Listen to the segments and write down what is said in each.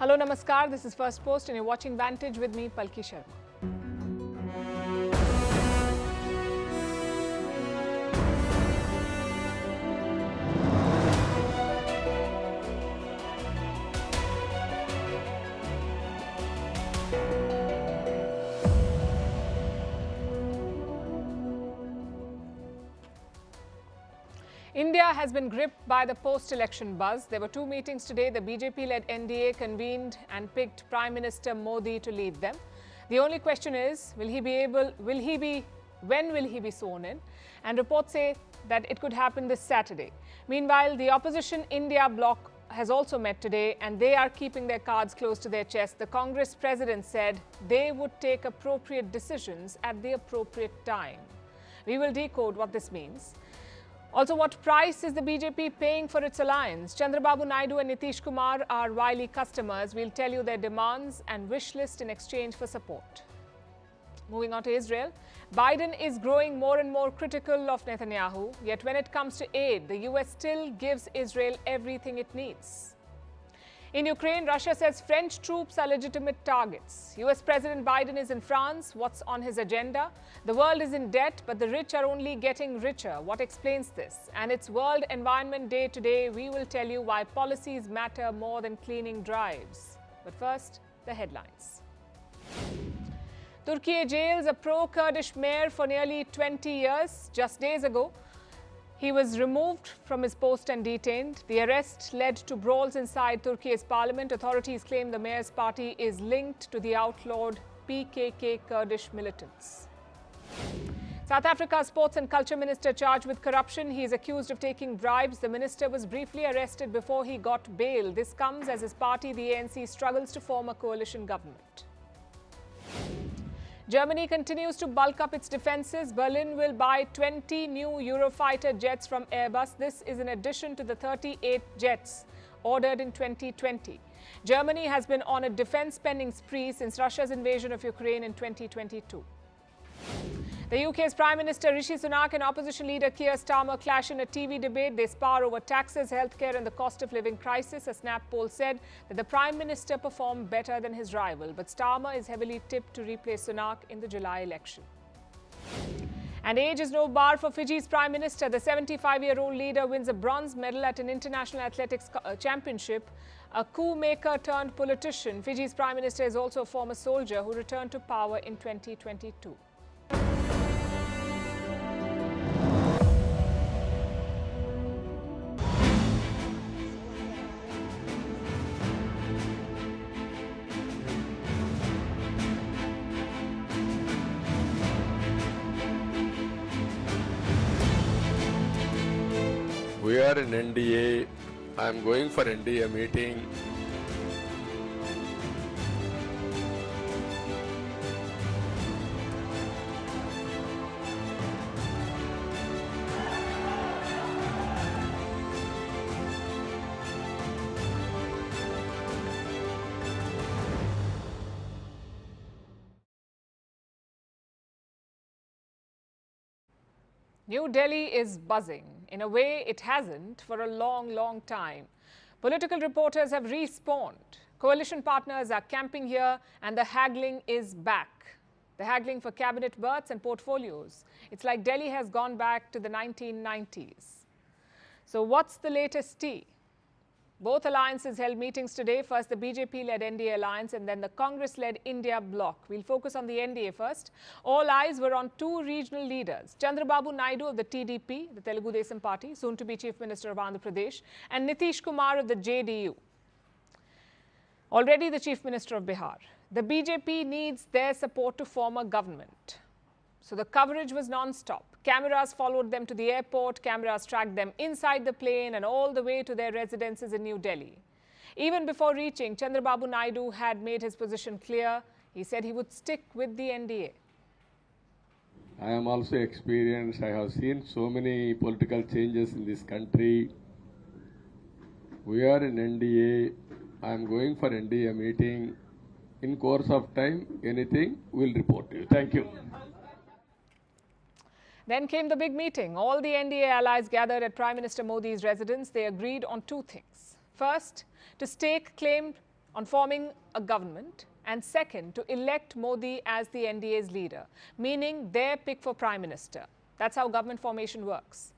Hello, Namaskar. This is Firstpost and you're watching Vantage with me, Palki Sharma. India has been gripped by the post-election buzz. There were two meetings today. The BJP-led NDA convened and picked Prime Minister Modi to lead them. The only question is, when will he be sworn in? And reports say that it could happen this Saturday. Meanwhile, the opposition India bloc has also met today and they are keeping their cards close to their chest. The Congress president said they would take appropriate decisions at the appropriate time. We will decode what this means. Also, what price is the BJP paying for its alliance? Chandrababu Naidu and Nitish Kumar are wily customers. We'll tell you their demands and wish list in exchange for support. Moving on to Israel, Biden is growing more and more critical of Netanyahu. Yet when it comes to aid, the US still gives Israel everything it needs. In Ukraine, Russia says French troops are legitimate targets. US President Biden is in France. What's on his agenda? The world is in debt, but the rich are only getting richer. What explains this? And it's World Environment Day today. We will tell you why policies matter more than cleaning drives. But first, the headlines. Turkey jails a pro-Kurdish mayor for nearly 20 years. Just days ago, he was removed from his post and detained. The arrest led to brawls inside Turkey's parliament. Authorities claim the mayor's party is linked to the outlawed PKK Kurdish militants. South Africa's Sports and Culture Minister charged with corruption. He is accused of taking bribes. The minister was briefly arrested before he got bail. This comes as his party, the ANC, struggles to form a coalition government. Germany continues to bulk up its defences. Berlin will buy 20 new Eurofighter jets from Airbus. This is in addition to the 38 jets ordered in 2020. Germany has been on a defence spending spree since Russia's invasion of Ukraine in 2022. The UK's Prime Minister Rishi Sunak and opposition leader Keir Starmer clash in a TV debate. They spar over taxes, healthcare and the cost of living crisis. A Snap poll said that the Prime Minister performed better than his rival, but Starmer is heavily tipped to replace Sunak in the July election. And age is no bar for Fiji's Prime Minister. The 75-year-old leader wins a bronze medal at an international athletics championship. A coup maker turned politician, Fiji's Prime Minister is also a former soldier who returned to power in 2022. We are in NDA. I am going for NDA meeting. New Delhi is buzzing. In a way, it hasn't for a long, long time. Political reporters have respawned. Coalition partners are camping here and the haggling is back. The haggling for cabinet berths and portfolios. It's like Delhi has gone back to the 1990s. So what's the latest tea? Both alliances held meetings today. First, the BJP-led NDA alliance and then the Congress-led India bloc. We'll focus on the NDA first. All eyes were on two regional leaders, Chandrababu Naidu of the TDP, the Telugu Desam Party, soon to be Chief Minister of Andhra Pradesh, and Nitish Kumar of the JDU, already the Chief Minister of Bihar. The BJP needs their support to form a government. So the coverage was non-stop. Cameras followed them to the airport, cameras tracked them inside the plane and all the way to their residences in New Delhi. Even before reaching, Chandrababu Naidu had made his position clear. He said he would stick with the NDA. I am also experienced. I have seen so many political changes in this country. We are in NDA. I am going for NDA meeting. In course of time, anything, we'll report to you. Thank you. Then came the big meeting. All the NDA allies gathered at Prime Minister Modi's residence. They agreed on two things. First, to stake claim on forming a government, and second, to elect Modi as the NDA's leader, meaning their pick for Prime Minister. That's how government formation works.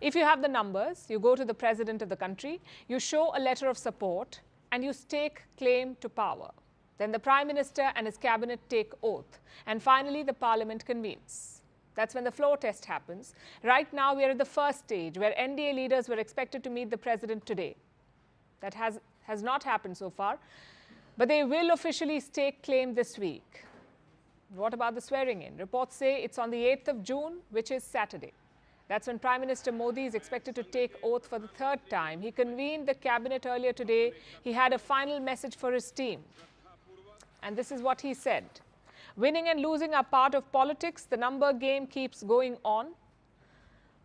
If you have the numbers, you go to the president of the country, you show a letter of support, and you stake claim to power. Then the Prime Minister and his cabinet take oath, and finally the Parliament convenes. That's when the floor test happens. Right now, we are at the first stage, where NDA leaders were expected to meet the president today. That has not happened so far, but they will officially stake claim this week. What about the swearing in? Reports say it's on the 8th of June, which is Saturday. That's when Prime Minister Modi is expected to take oath for the third time. He convened the cabinet earlier today. He had a final message for his team. And this is what he said. Winning and losing are part of politics. The number game keeps going on.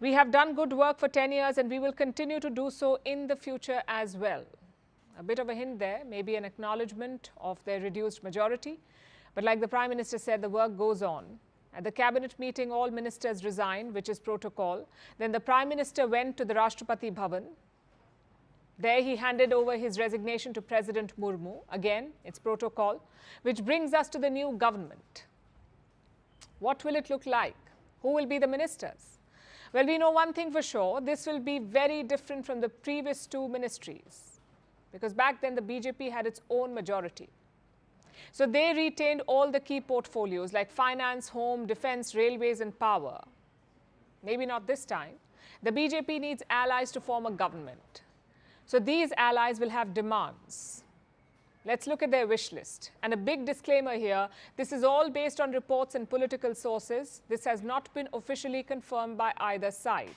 We have done good work for 10 years and we will continue to do so in the future as well. A bit of a hint there, maybe an acknowledgement of their reduced majority. But like the Prime Minister said, the work goes on. At the cabinet meeting, all ministers resigned, which is protocol. Then the Prime Minister went to the Rashtrapati Bhavan. There he handed over his resignation to President Murmu. Again, it's protocol, which brings us to the new government. What will it look like? Who will be the ministers? Well, we know one thing for sure. This will be very different from the previous two ministries, because back then the BJP had its own majority. So they retained all the key portfolios like finance, home, defense, railways and power. Maybe not this time. The BJP needs allies to form a government. So these allies will have demands. Let's look at their wish list. And a big disclaimer here, this is all based on reports and political sources. This has not been officially confirmed by either side.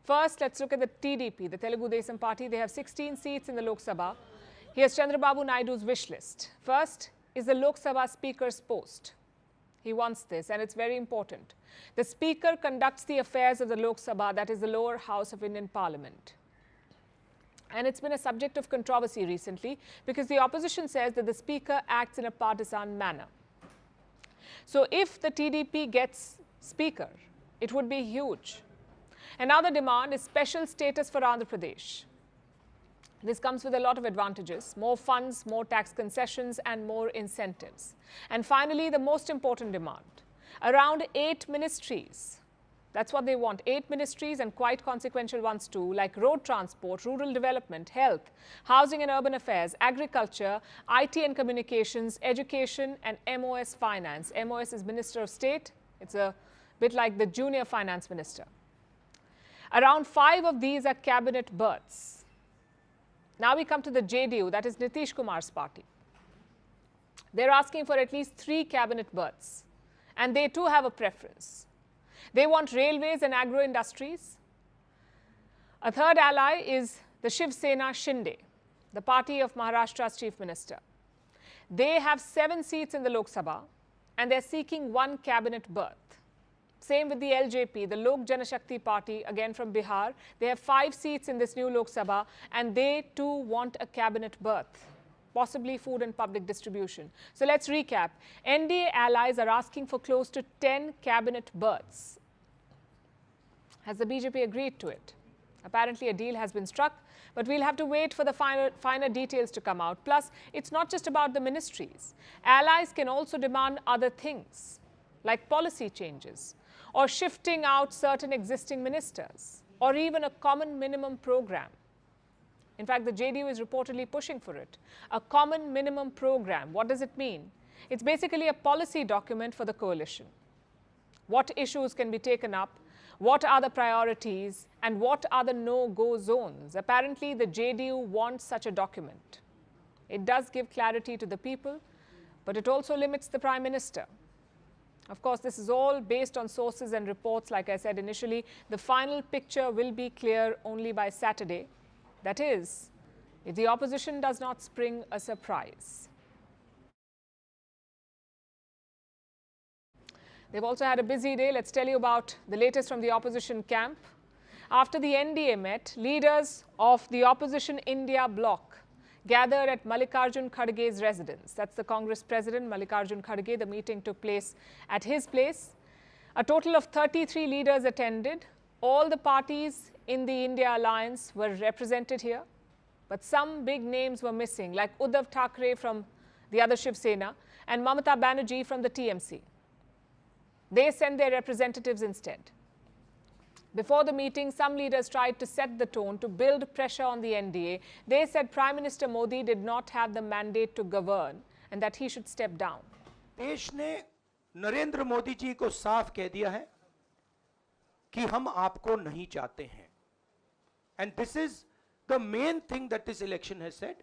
First, let's look at the TDP, the Telugu Desam Party. They have 16 seats in the Lok Sabha. Here's Chandrababu Naidu's wish list. First is the Lok Sabha Speaker's post. He wants this, and it's very important. The Speaker conducts the affairs of the Lok Sabha, that is the lower house of Indian Parliament. And it's been a subject of controversy recently because the opposition says that the Speaker acts in a partisan manner. So if the TDP gets Speaker, it would be huge. Another demand is special status for Andhra Pradesh. This comes with a lot of advantages, more funds, more tax concessions and more incentives. And finally, the most important demand, around 8 ministries. That's what they want, 8 ministries and quite consequential ones too, like road transport, rural development, health, housing and urban affairs, agriculture, IT and communications, education and MOS finance. MOS is Minister of State. It's a bit like the junior finance minister. Around 5 of these are cabinet berths. Now we come to the JDU, that is Nitish Kumar's party. They're asking for at least 3 cabinet berths, and they too have a preference. They want railways and agro-industries. A third ally is the Shiv Sena Shinde, the party of Maharashtra's chief minister. They have 7 seats in the Lok Sabha, and they're seeking 1 cabinet berth. Same with the LJP, the Lok Janashakti party, again from Bihar. They have 5 seats in this new Lok Sabha, and they too want a cabinet berth, possibly food and public distribution. So let's recap. NDA allies are asking for close to 10 cabinet berths. Has the BJP agreed to it? Apparently a deal has been struck, but we'll have to wait for the finer details to come out. Plus, it's not just about the ministries. Allies can also demand other things, like policy changes, or shifting out certain existing ministers, or even a common minimum program. In fact, the JDU is reportedly pushing for it. A common minimum program. What does it mean? It's basically a policy document for the coalition. What issues can be taken up? What are the priorities? And what are the no-go zones? Apparently, the JDU wants such a document. It does give clarity to the people, but it also limits the Prime Minister. Of course, this is all based on sources and reports. Like I said initially, the final picture will be clear only by Saturday. That is, if the opposition does not spring a surprise. They've also had a busy day. Let's tell you about the latest from the opposition camp. After the NDA met, leaders of the opposition India bloc gathered at Mallikarjun Kharge's residence. That's the Congress president, Mallikarjun Kharge. The meeting took place at his place. A total of 33 leaders attended. All the parties in the India alliance were represented here. But some big names were missing, like Uddhav Thackeray from the other Shiv Sena and Mamata Banerjee from the TMC. They sent their representatives instead. Before the meeting, some leaders tried to set the tone to build pressure on the NDA. They said Prime Minister Modi did not have the mandate to govern and that he should step down. देश ने नरेंद्र मोदी जी को साफ कह दिया है कि हम आपको नहीं चाहते हैं. And this is the main thing that this election has said.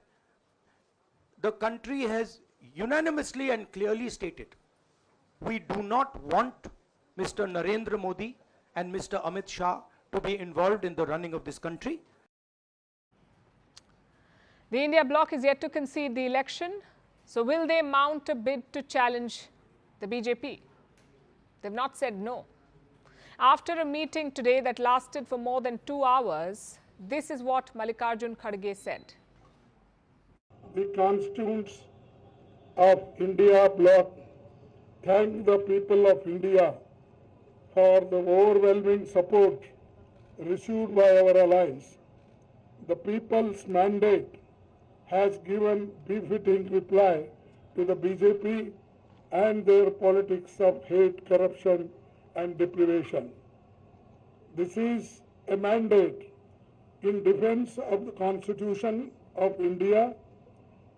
The country has unanimously and clearly stated, we do not want Mr. Narendra Modi and Mr. Amit Shah to be involved in the running of this country. The India bloc is yet to concede the election. So will they mount a bid to challenge the BJP? They've not said no. After a meeting today that lasted for more than 2 hours, this is what Mallikarjun Kharge said. The constituents of India bloc thank the people of India for the overwhelming support received by our alliance. The people's mandate has given befitting reply to the BJP and their politics of hate, corruption and deprivation. This is a mandate in defense of the Constitution of India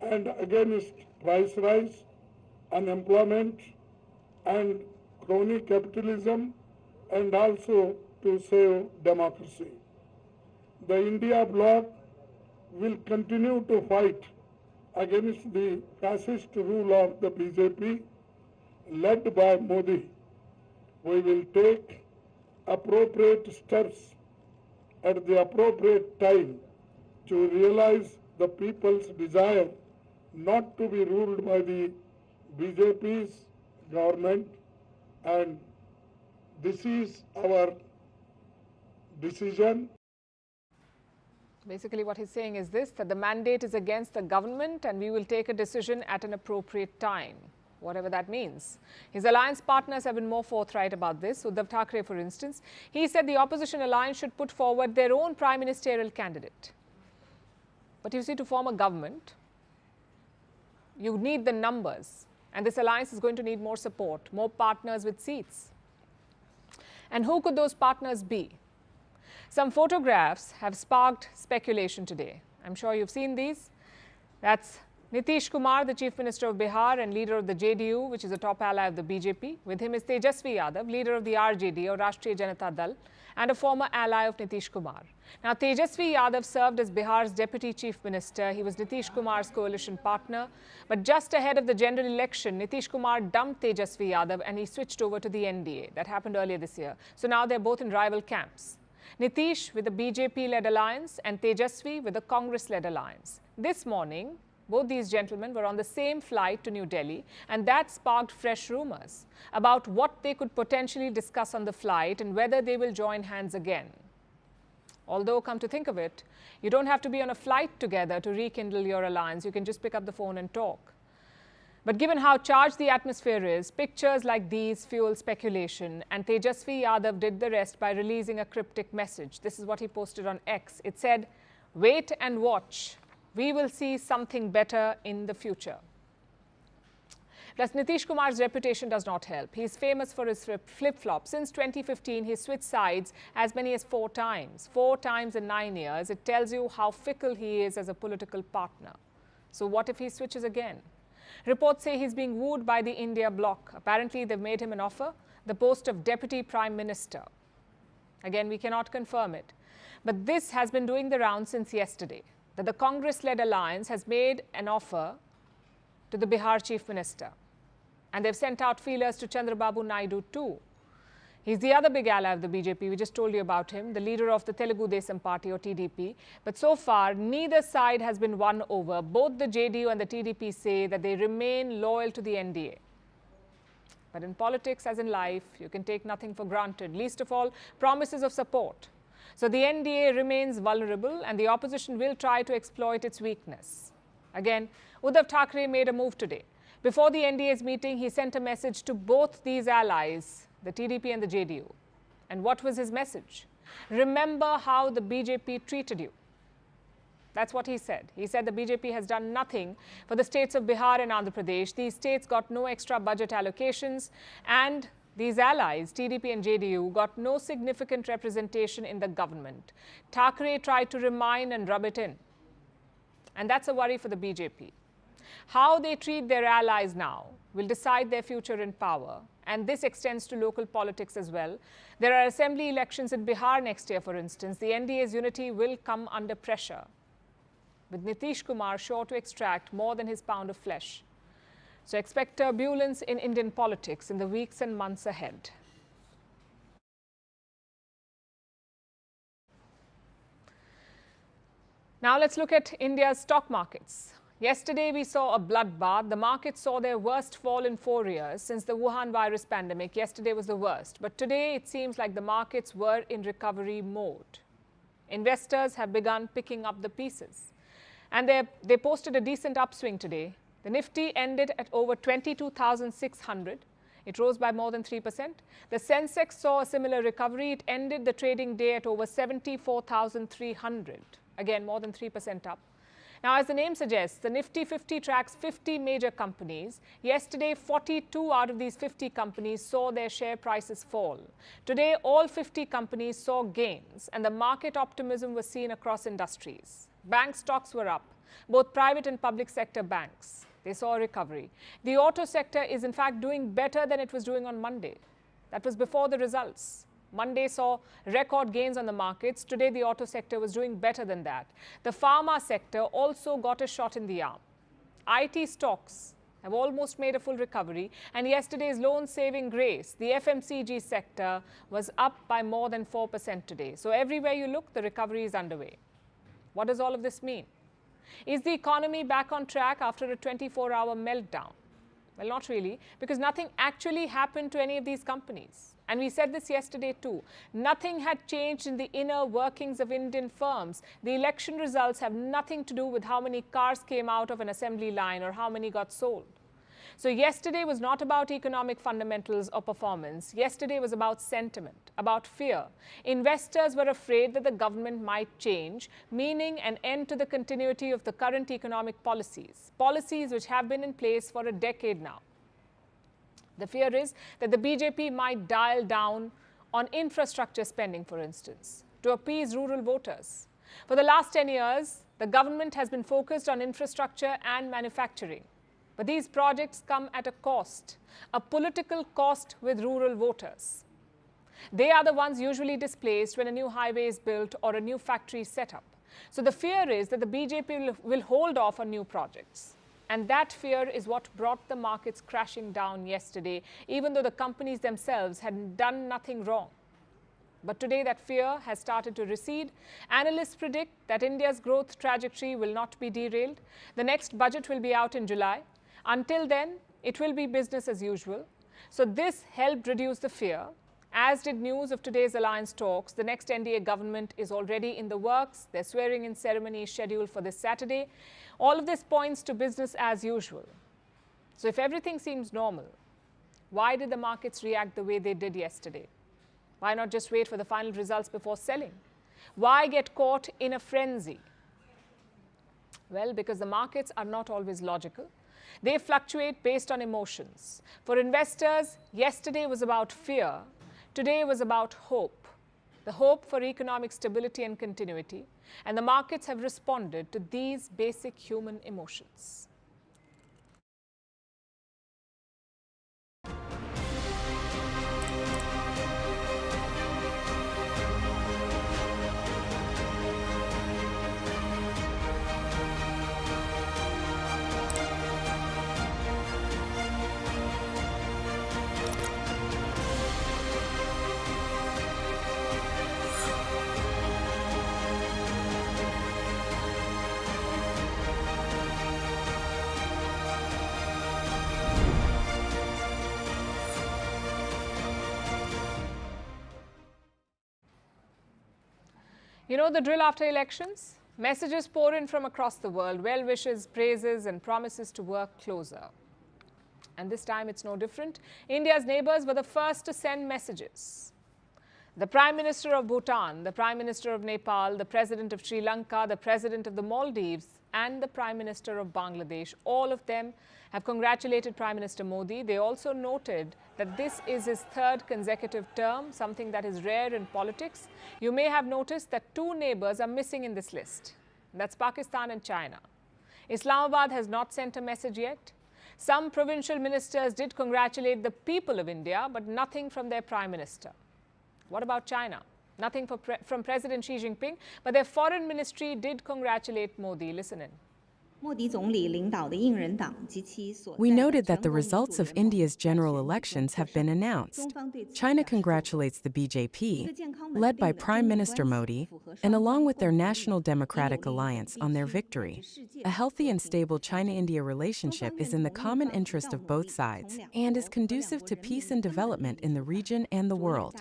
and against price rise, unemployment and crony capitalism, and also to save democracy. The India bloc will continue to fight against the fascist rule of the BJP led by Modi. We will take appropriate steps at the appropriate time to realize the people's desire not to be ruled by the BJP's government, and this is our decision. Basically what he's saying is this, that the mandate is against the government and we will take a decision at an appropriate time, whatever that means. His alliance partners have been more forthright about this. Uddhav Thackeray, for instance, he said the opposition alliance should put forward their own prime ministerial candidate. But you see, to form a government, you need the numbers, and this alliance is going to need more support, more partners with seats. And who could those partners be? Some photographs have sparked speculation today. I'm sure you've seen these. That's Nitish Kumar, the Chief Minister of Bihar and leader of the JDU, which is a top ally of the BJP. With him is Tejasvi Yadav, leader of the RJD or Rashtriya Janata Dal, and a former ally of Nitish Kumar. Now, Tejasvi Yadav served as Bihar's Deputy Chief Minister. He was Nitish Kumar's coalition partner. But just ahead of the general election, Nitish Kumar dumped Tejasvi Yadav and he switched over to the NDA. That happened earlier this year. So now they're both in rival camps. Nitish with the BJP-led alliance and Tejasvi with the Congress-led alliance. This morning, both these gentlemen were on the same flight to New Delhi, and that sparked fresh rumors about what they could potentially discuss on the flight and whether they will join hands again. Although, come to think of it, you don't have to be on a flight together to rekindle your alliance. You can just pick up the phone and talk. But given how charged the atmosphere is, pictures like these fuel speculation, and Tejasvi Yadav did the rest by releasing a cryptic message. This is what he posted on X. It said, "Wait and watch. We will see something better in the future." Plus, Nitish Kumar's reputation does not help. He is famous for his flip-flop. Since 2015, he switched sides as many as 4 times. 4 times in 9 years. It tells you how fickle he is as a political partner. So what if he switches again? Reports say he's being wooed by the India bloc. Apparently, they've made him an offer, the post of Deputy Prime Minister. Again, we cannot confirm it. But this has been doing the rounds since yesterday, that the Congress-led alliance has made an offer to the Bihar Chief Minister. And they've sent out feelers to Chandrababu Naidu too. He's the other big ally of the BJP. We just told you about him, the leader of the Telugu Desam Party or TDP. But so far, neither side has been won over. Both the JDU and the TDP say that they remain loyal to the NDA. But in politics, as in life, you can take nothing for granted, least of all promises of support. So the NDA remains vulnerable and the opposition will try to exploit its weakness. Again, Uddhav Thackeray made a move today. Before the NDA's meeting, he sent a message to both these allies, the TDP and the JDU. And what was his message? Remember how the BJP treated you. That's what he said. He said the BJP has done nothing for the states of Bihar and Andhra Pradesh. These states got no extra budget allocations, and these allies, TDP and JDU, got no significant representation in the government. Thackeray tried to remind and rub it in. And that's a worry for the BJP. How they treat their allies now will decide their future in power. And this extends to local politics as well. There are assembly elections in Bihar next year, for instance. The NDA's unity will come under pressure, with Nitish Kumar sure to extract more than his pound of flesh. So expect turbulence in Indian politics in the weeks and months ahead. Now let's look at India's stock markets. Yesterday we saw a bloodbath. The markets saw their worst fall in 4 years since the Wuhan virus pandemic. Yesterday was the worst. But today it seems like the markets were in recovery mode. Investors have begun picking up the pieces. And they posted a decent upswing today. The Nifty ended at over 22,600. It rose by more than 3%. The Sensex saw a similar recovery. It ended the trading day at over 74,300. Again, more than 3% up. Now, as the name suggests, the Nifty 50 tracks 50 major companies. Yesterday, 42 out of these 50 companies saw their share prices fall. Today, all 50 companies saw gains, and the market optimism was seen across industries. Bank stocks were up, both private and public sector banks. They saw a recovery. The auto sector is in fact doing better than it was doing on Monday. That was before the results. Monday saw record gains on the markets. Today, the auto sector was doing better than that. The pharma sector also got a shot in the arm. IT stocks have almost made a full recovery, and yesterday's loan saving grace, the FMCG sector, was up by more than 4% today. So everywhere you look, the recovery is underway. What does all of this mean? Is the economy back on track after a 24-hour meltdown? Well, not really, because nothing actually happened to any of these companies. And we said this yesterday too. Nothing had changed in the inner workings of Indian firms. The election results have nothing to do with how many cars came out of an assembly line or how many got sold. So yesterday was not about economic fundamentals or performance. Yesterday was about sentiment, about fear. Investors were afraid that the government might change, meaning an end to the continuity of the current economic policies, policies which have been in place for a decade now. The fear is that the BJP might dial down on infrastructure spending, for instance, to appease rural voters. For the last 10 years, the government has been focused on infrastructure and manufacturing. But these projects come at a cost, a political cost with rural voters. They are the ones usually displaced when a new highway is built or a new factory is set up. So the fear is that the BJP will hold off on new projects. And that fear is what brought the markets crashing down yesterday, even though the companies themselves had done nothing wrong. But today that fear has started to recede. Analysts predict that India's growth trajectory will not be derailed. The next budget will be out in July. Until then, it will be business as usual. So this helped reduce the fear, as did news of today's alliance talks. The next NDA government is already in the works. Their swearing-in ceremony is scheduled for this Saturday. All of this points to business as usual. So if everything seems normal, why did the markets react the way they did yesterday? Why not just wait for the final results before selling? Why get caught in a frenzy? Well, because the markets are not always logical. They fluctuate based on emotions. For investors, yesterday was about fear. Today was about hope. The hope for economic stability and continuity. And the markets have responded to these basic human emotions. You know the drill after elections? Messages pour in from across the world, well wishes, praises, and promises to work closer. And this time it's no different. India's neighbors were the first to send messages. The Prime Minister of Bhutan, the Prime Minister of Nepal, the President of Sri Lanka, the President of the Maldives and the Prime Minister of Bangladesh, all of them have congratulated Prime Minister Modi. They also noted that this is his third consecutive term, something that is rare in politics. You may have noticed that two neighbors are missing in this list. That's Pakistan and China. Islamabad has not sent a message yet. Some provincial ministers did congratulate the people of India, but nothing from their Prime Minister. What about China? Nothing from President Xi Jinping, but their foreign ministry did congratulate Modi. Listen in. We noted that the results of India's general elections have been announced. China congratulates the BJP, led by Prime Minister Modi, and along with their National Democratic Alliance on their victory. A healthy and stable China-India relationship is in the common interest of both sides and is conducive to peace and development in the region and the world.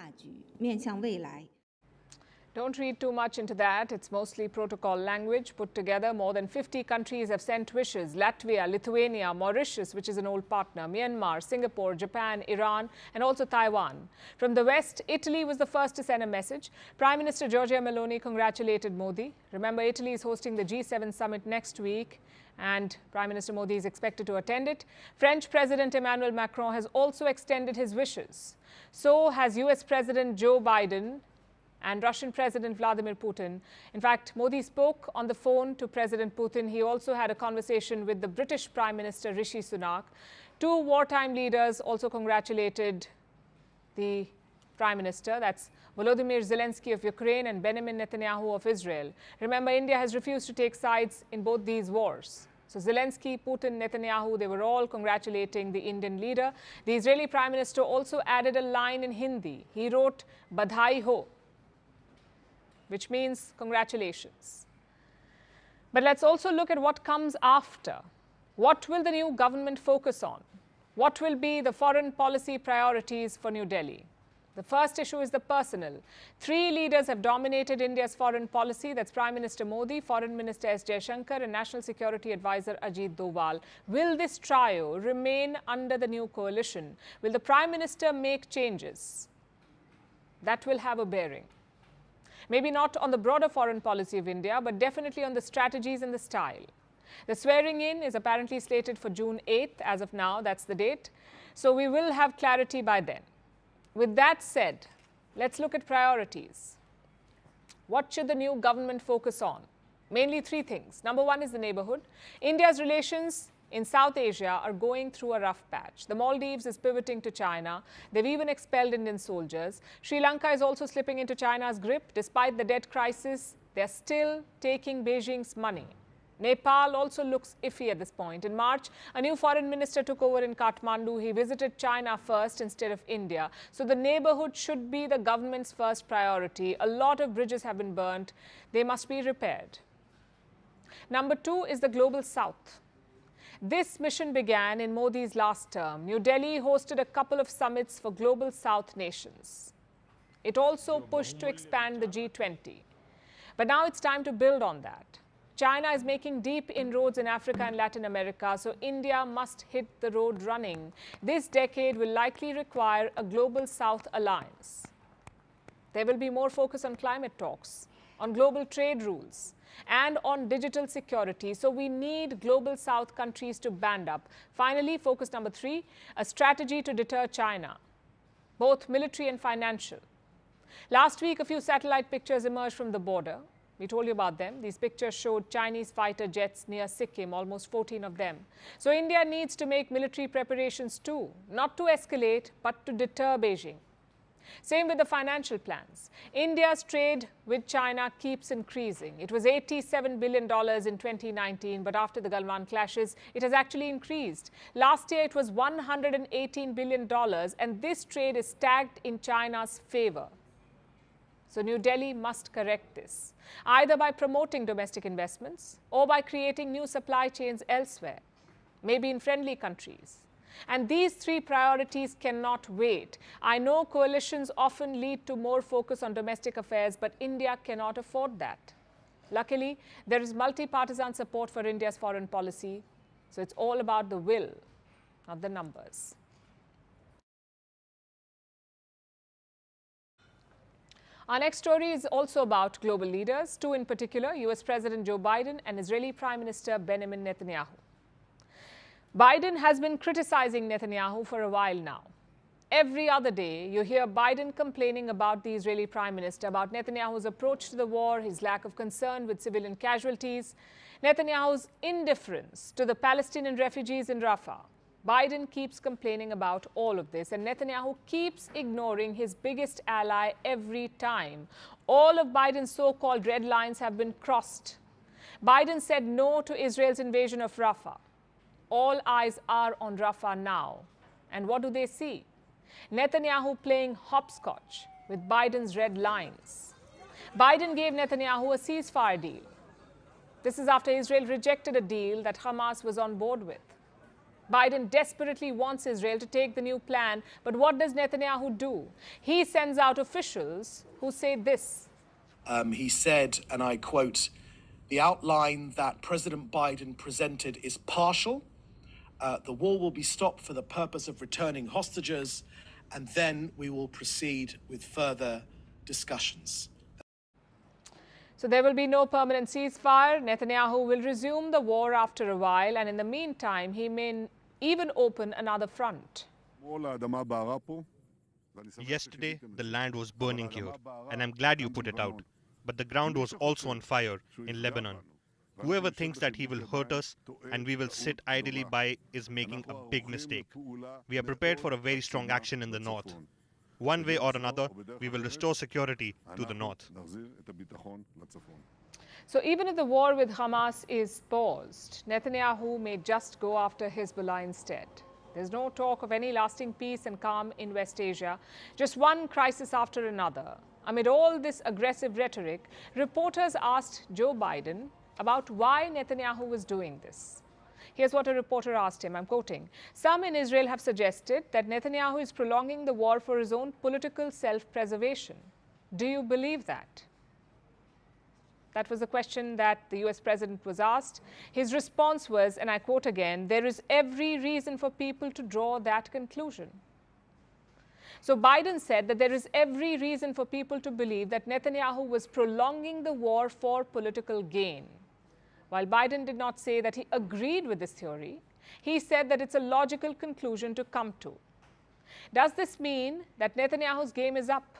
Don't read too much into that. It's mostly protocol language put together. More than 50 countries have sent wishes. Latvia, Lithuania, Mauritius, which is an old partner, Myanmar, Singapore, Japan, Iran, and also Taiwan. From the West, Italy was the first to send a message. Prime Minister Giorgia Meloni congratulated Modi. Remember, Italy is hosting the G7 summit next week, and Prime Minister Modi is expected to attend it. French President Emmanuel Macron has also extended his wishes. So has US President Joe Biden and Russian President Vladimir Putin. In fact, Modi spoke on the phone to President Putin. He also had a conversation with the British Prime Minister Rishi Sunak. Two wartime leaders also congratulated the Prime Minister. That's Volodymyr Zelensky of Ukraine and Benjamin Netanyahu of Israel. Remember, India has refused to take sides in both these wars. So Zelensky, Putin, Netanyahu, they were all congratulating the Indian leader. The Israeli Prime Minister also added a line in Hindi. He wrote, "Badhai ho," which means congratulations. But let's also look at what comes after. What will the new government focus on? What will be the foreign policy priorities for New Delhi? The first issue is the personal. Three leaders have dominated India's foreign policy. That's Prime Minister Modi, Foreign Minister S. Jaishankar, and National Security Advisor Ajit Doval. Will this trio remain under the new coalition? Will the Prime Minister make changes? That will have a bearing. Maybe not on the broader foreign policy of India, but definitely on the strategies and the style. The swearing in is apparently slated for June 8th. As of now, that's the date. So we will have clarity by then. With that said, let's look at priorities. What should the new government focus on? Mainly three things. Number one is the neighborhood. India's relations in South Asia are going through a rough patch. The Maldives is pivoting to China. They've even expelled Indian soldiers. Sri Lanka is also slipping into China's grip. Despite the debt crisis, they're still taking Beijing's money. Nepal also looks iffy at this point. In March, a new foreign minister took over in Kathmandu. He visited China first instead of India. So the neighborhood should be the government's first priority. A lot of bridges have been burnt. They must be repaired. Number two is the global south. This mission began in Modi's last term. New Delhi hosted a couple of summits for global south nations. It also pushed to expand the G20. But now it's time to build on that. China is making deep inroads in Africa and Latin America, so India must hit the road running. This decade will likely require a global south alliance. There will be more focus on climate talks, on global trade rules, and on digital security. So we need global south countries to band up. Finally, focus number three, a strategy to deter China, both military and financial. Last week, a few satellite pictures emerged from the border. We told you about them. These pictures showed Chinese fighter jets near Sikkim, almost 14 of them. So India needs to make military preparations too, not to escalate, but to deter Beijing. Same with the financial plans. India's trade with China keeps increasing. It was $87 billion in 2019, but after the Galwan clashes, it has actually increased. Last year, it was $118 billion, and this trade is stacked in China's favor. So New Delhi must correct this, either by promoting domestic investments or by creating new supply chains elsewhere, maybe in friendly countries. And these three priorities cannot wait. I know coalitions often lead to more focus on domestic affairs, but India cannot afford that. Luckily, there is multi-partisan support for India's foreign policy, so it's all about the will, not the numbers. Our next story is also about global leaders, two in particular, US President Joe Biden and Israeli Prime Minister Benjamin Netanyahu. Biden has been criticizing Netanyahu for a while now. Every other day, you hear Biden complaining about the Israeli Prime Minister, about Netanyahu's approach to the war, his lack of concern with civilian casualties, Netanyahu's indifference to the Palestinian refugees in Rafah. Biden keeps complaining about all of this, and Netanyahu keeps ignoring his biggest ally every time. All of Biden's so-called red lines have been crossed. Biden said no to Israel's invasion of Rafah. All eyes are on Rafah now. And what do they see? Netanyahu playing hopscotch with Biden's red lines. Biden gave Netanyahu a ceasefire deal. This is after Israel rejected a deal that Hamas was on board with. Biden desperately wants Israel to take the new plan, but what does Netanyahu do? He sends out officials who say this. He said, and I quote, "The outline that President Biden presented is partial. The war will be stopped for the purpose of returning hostages, and then we will proceed with further discussions." So there will be no permanent ceasefire. Netanyahu will resume the war after a while, and in the meantime, he may even open another front. Yesterday, the land was burning here, and I'm glad you put it out. But the ground was also on fire in Lebanon. Whoever thinks that he will hurt us and we will sit idly by is making a big mistake. We are prepared for a very strong action in the north. One way or another, we will restore security to the north. So even if the war with Hamas is paused, Netanyahu may just go after Hezbollah instead. There's no talk of any lasting peace and calm in West Asia, just one crisis after another. Amid all this aggressive rhetoric, reporters asked Joe Biden about why Netanyahu was doing this. Here's what a reporter asked him, I'm quoting, "Some in Israel have suggested that Netanyahu is prolonging the war for his own political self-preservation. Do you believe that?" That was the question that the US president was asked. His response was, and I quote again, "There is every reason for people to draw that conclusion." So Biden said that there is every reason for people to believe that Netanyahu was prolonging the war for political gain. While Biden did not say that he agreed with this theory, he said that it's a logical conclusion to come to. Does this mean that Netanyahu's game is up?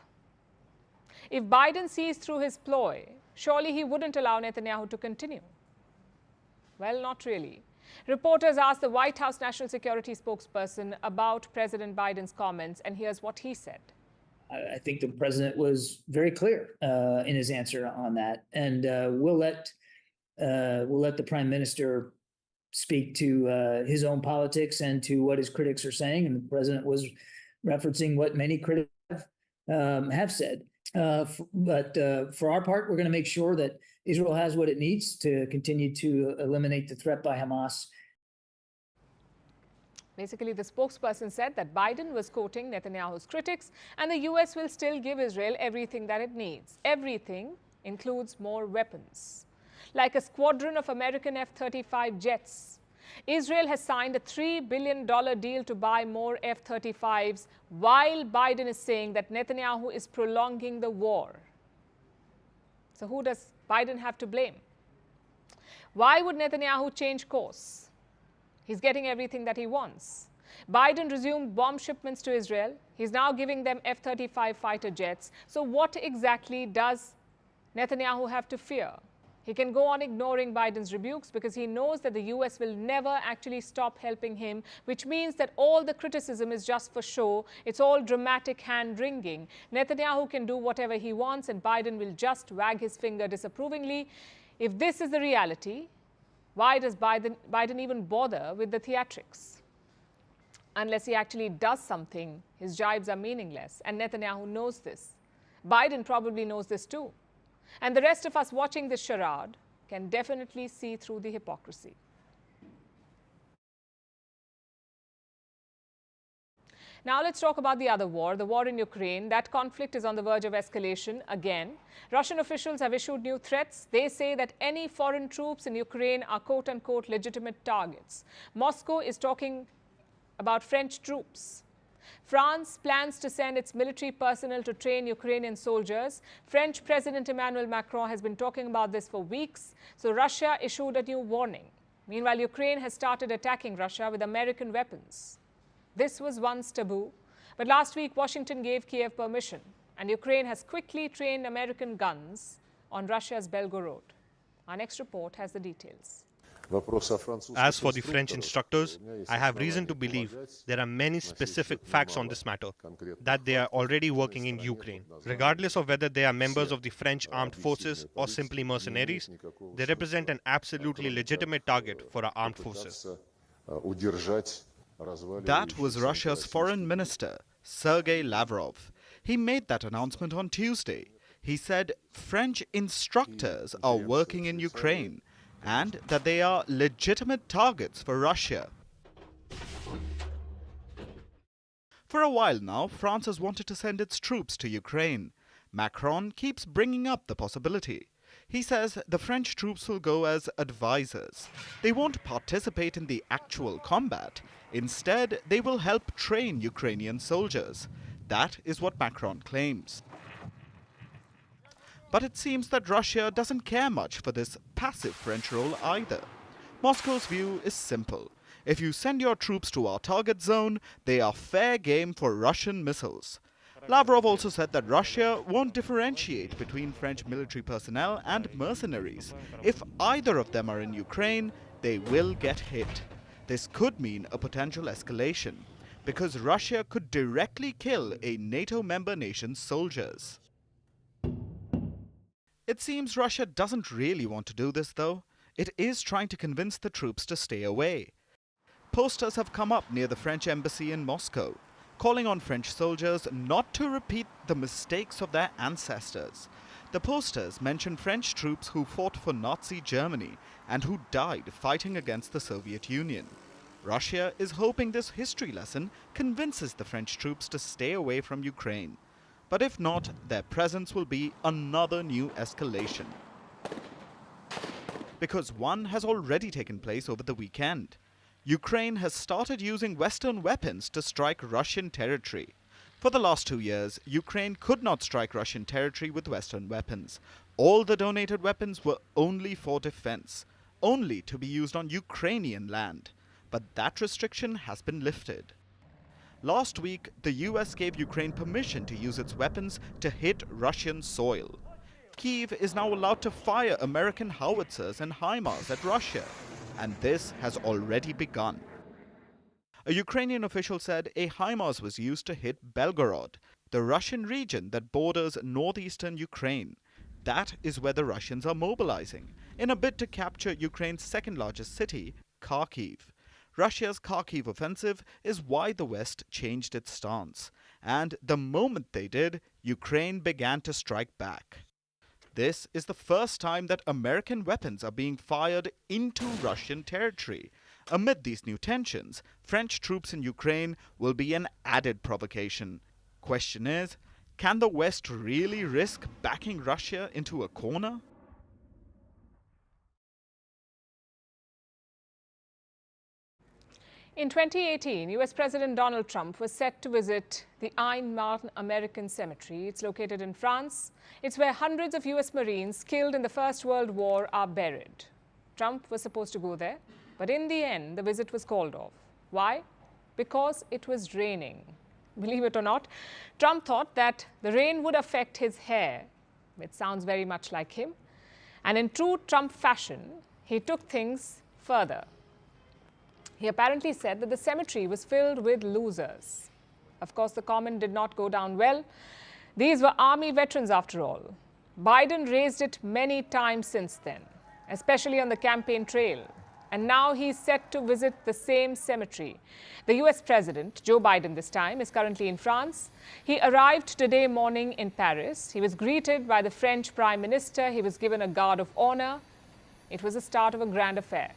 If Biden sees through his ploy, surely he wouldn't allow Netanyahu to continue. Well, not really. Reporters asked the White House National Security spokesperson about President Biden's comments, and here's what he said. I think the president was very clear in his answer on that, and we'll let the prime minister speak to his own politics and to what his critics are saying. And the president was referencing what many critics have said. But for our part, we're going to make sure that Israel has what it needs to continue to eliminate the threat by Hamas. Basically, the spokesperson said that Biden was quoting Netanyahu's critics, and the US will still give Israel everything that it needs. Everything includes more weapons, like a squadron of American F-35 jets. Israel has signed a $3 billion deal to buy more F-35s, while Biden is saying that Netanyahu is prolonging the war. So who does Biden have to blame? Why would Netanyahu change course? He's getting everything that he wants. Biden resumed bomb shipments to Israel. He's now giving them F-35 fighter jets. So what exactly does Netanyahu have to fear? He can go on ignoring Biden's rebukes because he knows that the US will never actually stop helping him, which means that all the criticism is just for show. It's all dramatic hand-wringing. Netanyahu can do whatever he wants, and Biden will just wag his finger disapprovingly. If this is the reality, why does Biden even bother with the theatrics? Unless he actually does something, his jibes are meaningless, and Netanyahu knows this. Biden probably knows this too. And the rest of us watching this charade can definitely see through the hypocrisy. Now let's talk about the other war, the war in Ukraine. That conflict is on the verge of escalation again. Russian officials have issued new threats. They say that any foreign troops in Ukraine are quote-unquote legitimate targets. Moscow is talking about French troops. France plans to send its military personnel to train Ukrainian soldiers. French President Emmanuel Macron has been talking about this for weeks. So Russia issued a new warning. Meanwhile, Ukraine has started attacking Russia with American weapons. This was once taboo, but last week Washington gave Kiev permission, and Ukraine has quickly trained American guns on Russia's Belgorod. Our next report has the details. As for the French instructors, I have reason to believe there are many specific facts on this matter, that they are already working in Ukraine. Regardless of whether they are members of the French armed forces or simply mercenaries, they represent an absolutely legitimate target for our armed forces. That was Russia's foreign minister, Sergei Lavrov. He made that announcement on Tuesday. He said French instructors are working in Ukraine and that they are legitimate targets for Russia. For a while now, France has wanted to send its troops to Ukraine. Macron keeps bringing up the possibility. He says the French troops will go as advisors. They won't participate in the actual combat. Instead, they will help train Ukrainian soldiers. That is what Macron claims. But it seems that Russia doesn't care much for this passive French role either. Moscow's view is simple. If you send your troops to our target zone, they are fair game for Russian missiles. Lavrov also said that Russia won't differentiate between French military personnel and mercenaries. If either of them are in Ukraine, they will get hit. This could mean a potential escalation, because Russia could directly kill a NATO member nation's soldiers. It seems Russia doesn't really want to do this, though. It is trying to convince the troops to stay away. Posters have come up near the French embassy in Moscow, calling on French soldiers not to repeat the mistakes of their ancestors. The posters mention French troops who fought for Nazi Germany and who died fighting against the Soviet Union. Russia is hoping this history lesson convinces the French troops to stay away from Ukraine. But if not, their presence will be another new escalation. Because one has already taken place over the weekend. Ukraine has started using Western weapons to strike Russian territory. For the last 2 years, Ukraine could not strike Russian territory with Western weapons. All the donated weapons were only for defense, only to be used on Ukrainian land. But that restriction has been lifted. Last week, the US gave Ukraine permission to use its weapons to hit Russian soil. Kyiv is now allowed to fire American howitzers and HIMARS at Russia, and this has already begun. A Ukrainian official said a HIMARS was used to hit Belgorod, the Russian region that borders northeastern Ukraine. That is where the Russians are mobilizing, in a bid to capture Ukraine's second largest city, Kharkiv. Russia's Kharkiv offensive is why the West changed its stance. And the moment they did, Ukraine began to strike back. This is the first time that American weapons are being fired into Russian territory. Amid these new tensions, French troops in Ukraine will be an added provocation. Question is, can the West really risk backing Russia into a corner? In 2018, US President Donald Trump was set to visit the Ain Marne American Cemetery. It's located in France. It's where hundreds of US Marines killed in the First World War are buried. Trump was supposed to go there, but in the end, the visit was called off. Why? Because it was raining. Believe it or not, Trump thought that the rain would affect his hair, which sounds very much like him. And in true Trump fashion, he took things further. He apparently said that the cemetery was filled with losers. Of course, the comment did not go down well. These were army veterans after all. Biden raised it many times since then, especially on the campaign trail. And now he's set to visit the same cemetery. The US President, Joe Biden this time, is currently in France. He arrived today morning in Paris. He was greeted by the French Prime Minister. He was given a guard of honor. It was the start of a grand affair.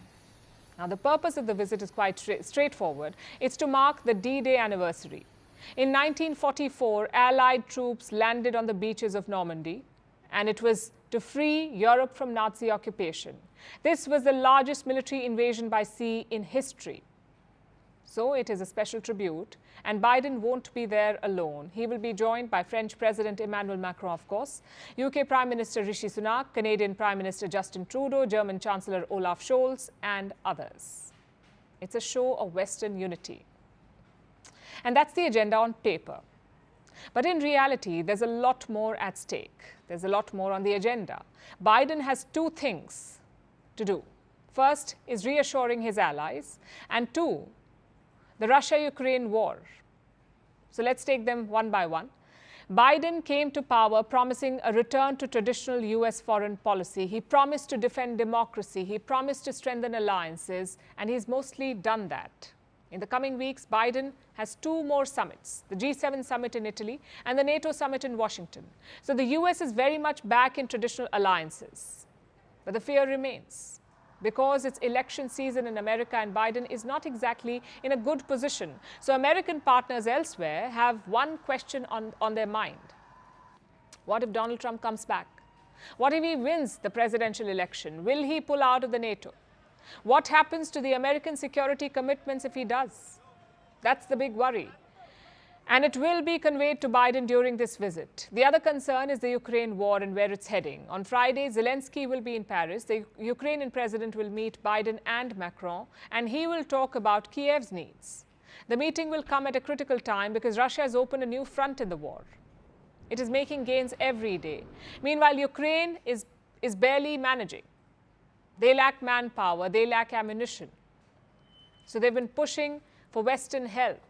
Now, the purpose of the visit is quite straightforward. It's to mark the D-Day anniversary. In 1944, Allied troops landed on the beaches of Normandy, and it was to free Europe from Nazi occupation. This was the largest military invasion by sea in history. So it is a special tribute, and Biden won't be there alone. He will be joined by French President Emmanuel Macron, of course, UK Prime Minister Rishi Sunak, Canadian Prime Minister Justin Trudeau, German Chancellor Olaf Scholz, and others. It's a show of Western unity. And that's the agenda on paper. But in reality, there's a lot more at stake. There's a lot more on the agenda. Biden has two things to do. First is reassuring his allies, and two, the Russia-Ukraine war. So let's take them one by one. Biden came to power promising a return to traditional US foreign policy. He promised to defend democracy. He promised to strengthen alliances, and he's mostly done that. In the coming weeks, Biden has two more summits, the G7 summit in Italy and the NATO summit in Washington. So the US is very much back in traditional alliances. But the fear remains, because it's election season in America and Biden is not exactly in a good position. So American partners elsewhere have one question on their mind. What if Donald Trump comes back? What if he wins the presidential election? Will he pull out of the NATO? What happens to the American security commitments if he does? That's the big worry. And it will be conveyed to Biden during this visit. The other concern is the Ukraine war and where it's heading. On Friday, Zelensky will be in Paris. The Ukrainian president will meet Biden and Macron, and he will talk about Kiev's needs. The meeting will come at a critical time because Russia has opened a new front in the war. It is making gains every day. Meanwhile, Ukraine is barely managing. They lack manpower, they lack ammunition. So they've been pushing for Western help.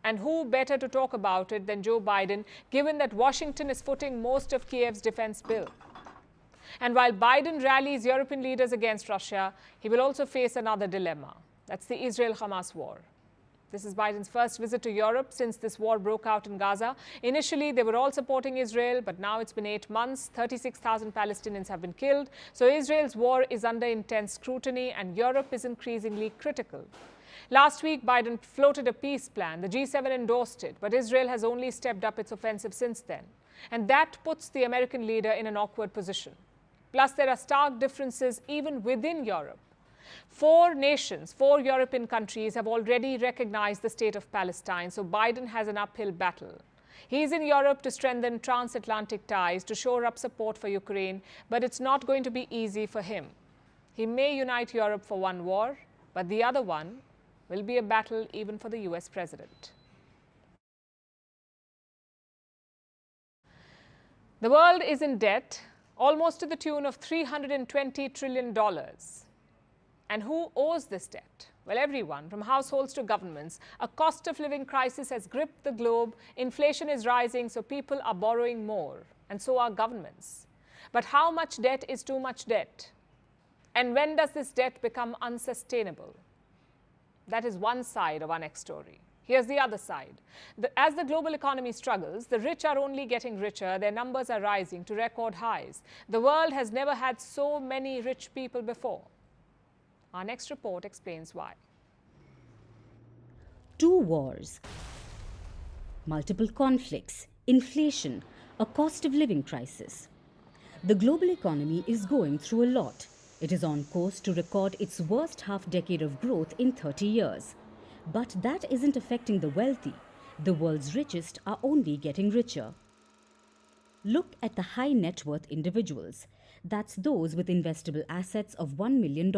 And who better to talk about it than Joe Biden, given that Washington is footing most of Kiev's defense bill. And while Biden rallies European leaders against Russia, he will also face another dilemma. That's the Israel-Hamas war. This is Biden's first visit to Europe since this war broke out in Gaza. Initially, they were all supporting Israel, but now it's been 8 months. 36,000 Palestinians have been killed. So Israel's war is under intense scrutiny, and Europe is increasingly critical. Last week, Biden floated a peace plan. The G7 endorsed it, but Israel has only stepped up its offensive since then. And that puts the American leader in an awkward position. Plus, there are stark differences even within Europe. 4 nations, 4 European countries have already recognized the state of Palestine, so Biden has an uphill battle. He's in Europe to strengthen transatlantic ties, to shore up support for Ukraine, but it's not going to be easy for him. He may unite Europe for one war, but the other one will be a battle even for the US president. The world is in debt, almost to the tune of $320 trillion. And who owes this debt? Well, everyone, from households to governments. A cost of living crisis has gripped the globe. Inflation is rising, so people are borrowing more, and so are governments. But how much debt is too much debt? And when does this debt become unsustainable? That is one side of our next story. Here's the other side. As the global economy struggles, the rich are only getting richer. Their numbers are rising to record highs. The world has never had so many rich people before. Our next report explains why. 2 wars, multiple conflicts, inflation, a cost of living crisis. The global economy is going through a lot. It is on course to record its worst half-decade of growth in 30 years. But that isn't affecting the wealthy. The world's richest are only getting richer. Look at the high net worth individuals. That's those with investable assets of $1 million.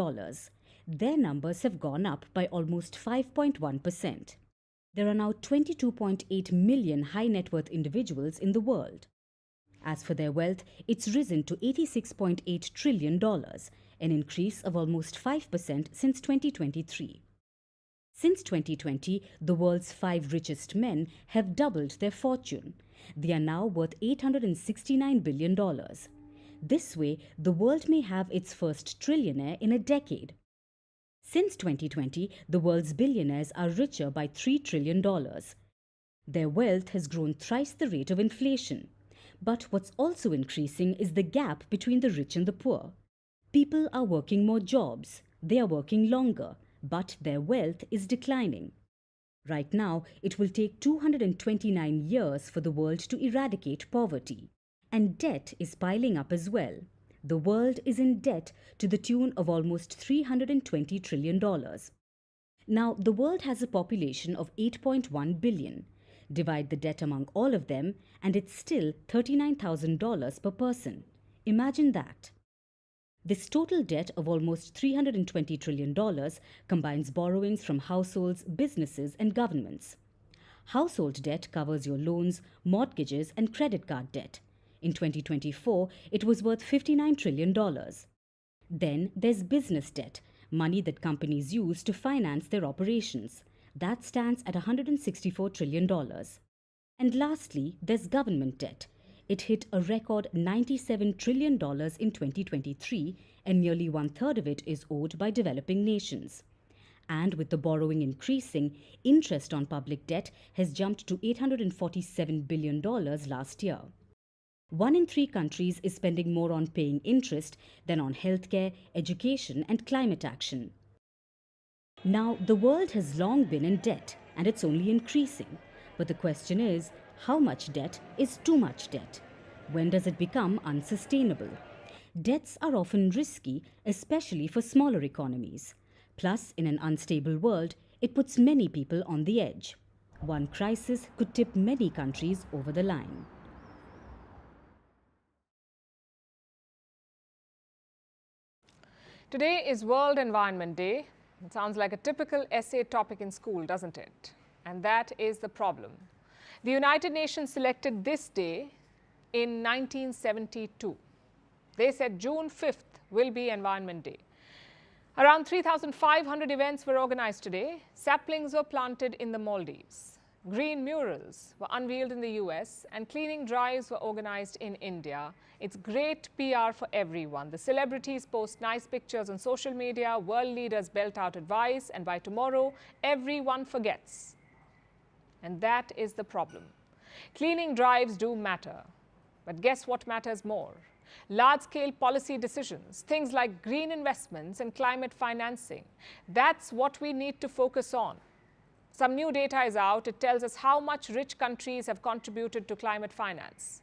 Their numbers have gone up by almost 5.1%. There are now 22.8 million high net worth individuals in the world. As for their wealth, it's risen to $86.8 trillion, an increase of almost 5% since 2023. Since 2020, the world's 5 richest men have doubled their fortune. They are now worth $869 billion. This way, the world may have its first trillionaire in a decade. Since 2020, the world's billionaires are richer by $3 trillion. Their wealth has grown thrice the rate of inflation. But what's also increasing is the gap between the rich and the poor. People are working more jobs, they are working longer, but their wealth is declining. Right now, it will take 229 years for the world to eradicate poverty. And debt is piling up as well. The world is in debt to the tune of almost $320 trillion. Now, the world has a population of 8.1 billion. Divide the debt among all of them, and it's still $39,000 per person. Imagine that. This total debt of almost $320 trillion combines borrowings from households, businesses, and governments. Household debt covers your loans, mortgages, and credit card debt. In 2024, it was worth $59 trillion. Then there's business debt, money that companies use to finance their operations. That stands at $164 trillion. And lastly, there's government debt. It hit a record $97 trillion in 2023, and nearly one-third of it is owed by developing nations. And with the borrowing increasing, interest on public debt has jumped to $847 billion last year. 1 in 3 countries is spending more on paying interest than on healthcare, education, and climate action. Now, the world has long been in debt, and it's only increasing. But the question is, how much debt is too much debt? When does it become unsustainable? Debts are often risky, especially for smaller economies. Plus, in an unstable world, it puts many people on the edge. One crisis could tip many countries over the line. Today is World Environment Day. It sounds like a typical essay topic in school, doesn't it? And that is the problem. The United Nations selected this day in 1972. They said June 5th will be Environment Day. Around 3,500 events were organized today. Saplings were planted in the Maldives. Green murals were unveiled in the US, and cleaning drives were organized in India. It's great PR for everyone. The celebrities post nice pictures on social media, world leaders belt out advice, and by tomorrow, everyone forgets. And that is the problem. Cleaning drives do matter. But guess what matters more? Large-scale policy decisions, things like green investments and climate financing. That's what we need to focus on. Some new data is out. It tells us how much rich countries have contributed to climate finance.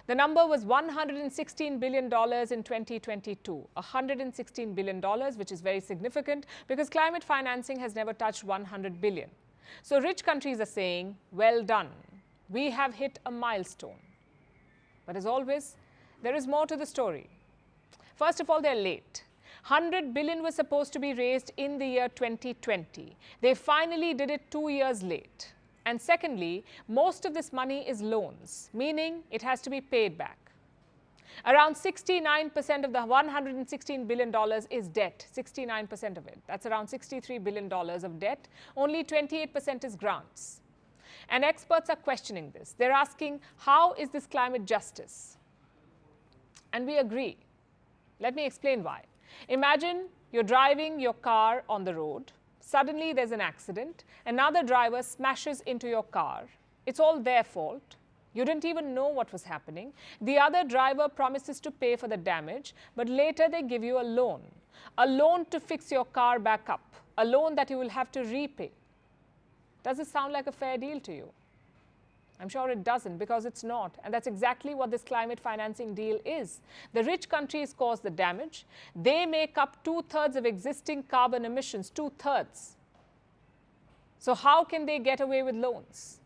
The number was $116 billion in 2022, $116 billion, which is very significant because climate financing has never touched $100 billion. So rich countries are saying, well done, we have hit a milestone. But as always, there is more to the story. First of all, they're late. $100 billion was supposed to be raised in the year 2020. They finally did it 2 years late. And secondly, most of this money is loans, meaning it has to be paid back. Around 69% of the $116 billion is debt, 69% of it. That's around $63 billion of debt. Only 28% is grants. And experts are questioning this. They're asking, how is this climate justice? And we agree. Let me explain why. Imagine you're driving your car on the road. Suddenly there's an accident. Another driver smashes into your car. It's all their fault. You didn't even know what was happening. The other driver promises to pay for the damage, but later they give you a loan to fix your car back up, a loan that you will have to repay. Does it sound like a fair deal to you? I'm sure it doesn't, because it's not. And that's exactly what this climate financing deal is. The rich countries cause the damage. They make up 2/3 of existing carbon emissions, 2/3. So how can they get away with loans?